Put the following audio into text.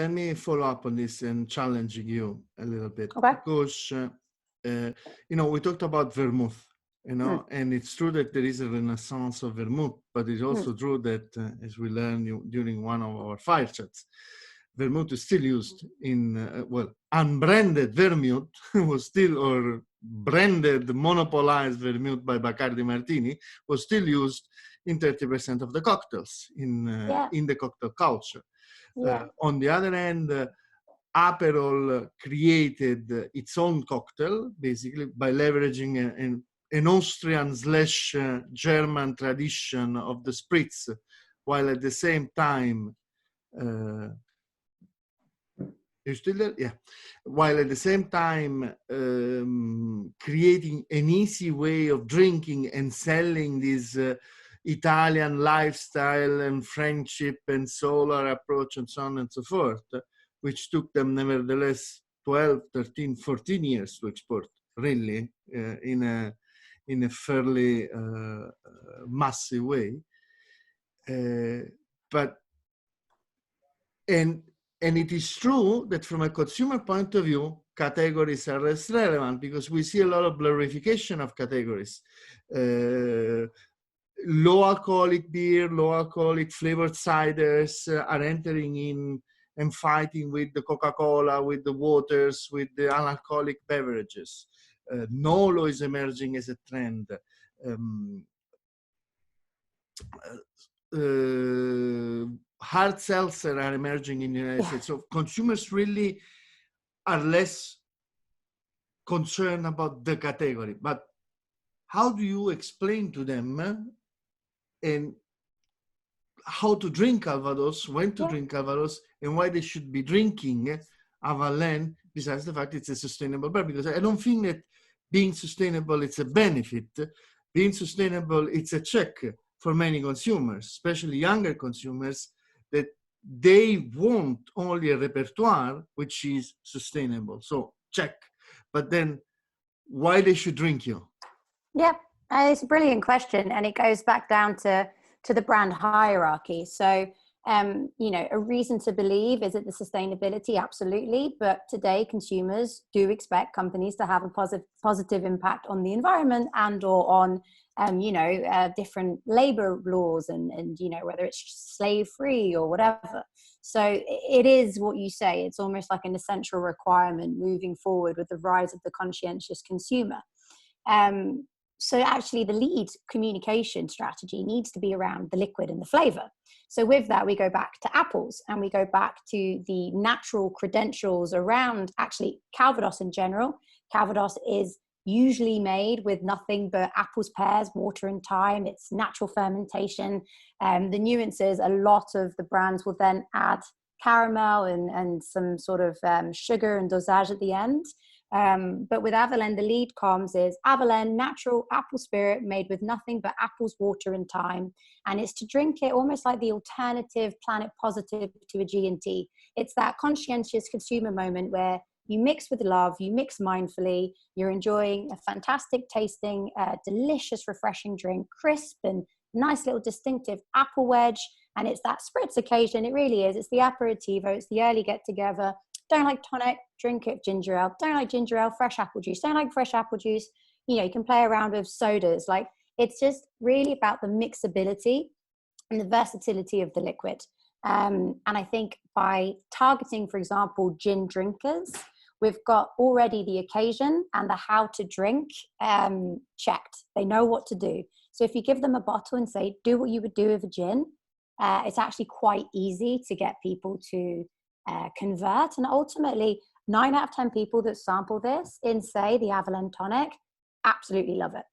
let me follow up on this and challenging you a little bit, Okay. because we talked about vermouth, and it's true that there is a renaissance of vermouth, but it's also true that, as we learned during one of our fire chats, vermouth is still used in unbranded vermouth was still, or branded monopolized vermouth by Bacardi Martini was still used in 30% of the cocktails in the cocktail culture. On the other hand, Aperol created its own cocktail, basically by leveraging an Austrian/German tradition of the spritz, while at the same time, you're still there? Yeah. While at the same time creating an easy way of drinking and selling this Italian lifestyle and friendship and solar approach and so on and so forth, which took them nevertheless 12, 13, 14 years to export, really, in a fairly massive way. And it is true that from a consumer point of view, categories are less relevant because we see a lot of blurrification of categories. Low alcoholic beer, low alcoholic flavored ciders are entering in and fighting with the Coca-Cola, with the waters, with the alcoholic beverages. Nolo is emerging as a trend. Hard seltzer are emerging in the United States. So consumers really are less concerned about the category. But how do you explain to them and how to drink Calvados, when to drink Calvados, and why they should be drinking Avallen, besides the fact it's a sustainable beer? Because I don't think that being sustainable, it's a benefit. Being sustainable, it's a check for many consumers, especially younger consumers, that they want only a repertoire which is sustainable. So check. But then why they should drink you? Yeah, it's a brilliant question. And it goes back down to the brand hierarchy. So, a reason to believe, is it the sustainability? Absolutely. But today consumers do expect companies to have a positive impact on the environment and or on different labor laws and whether it's slave free or whatever. So it is what you say. It's almost like an essential requirement moving forward with the rise of the conscientious consumer. So actually the lead communication strategy needs to be around the liquid and the flavor. So with that, we go back to apples and we go back to the natural credentials around actually Calvados in general. Calvados is usually made with nothing but apples, pears, water and thyme. It's natural fermentation. The nuances, a lot of the brands will then add caramel and some sort of sugar and dosage at the end. But with Avallen, the lead comms is Avallen natural apple spirit made with nothing but apples, water and thyme. And it's to drink it almost like the alternative planet positive to a G&T. It's that conscientious consumer moment where you mix with love, you mix mindfully, you're enjoying a fantastic tasting, delicious, refreshing drink, crisp and nice little distinctive apple wedge. And it's that spritz occasion. It really is. It's the aperitivo. It's the early get together. Don't like tonic, drink it ginger ale. Don't like ginger ale, fresh apple juice. Don't like fresh apple juice. You can play around with sodas. Like, it's just really about the mixability and the versatility of the liquid. And I think by targeting, for example, gin drinkers, we've got already the occasion and the how to drink checked. They know what to do. So if you give them a bottle and say, do what you would do with a gin, it's actually quite easy to get people to convert. And ultimately, 9 out of 10 people that sample this in, say, the Avallen tonic, absolutely love it.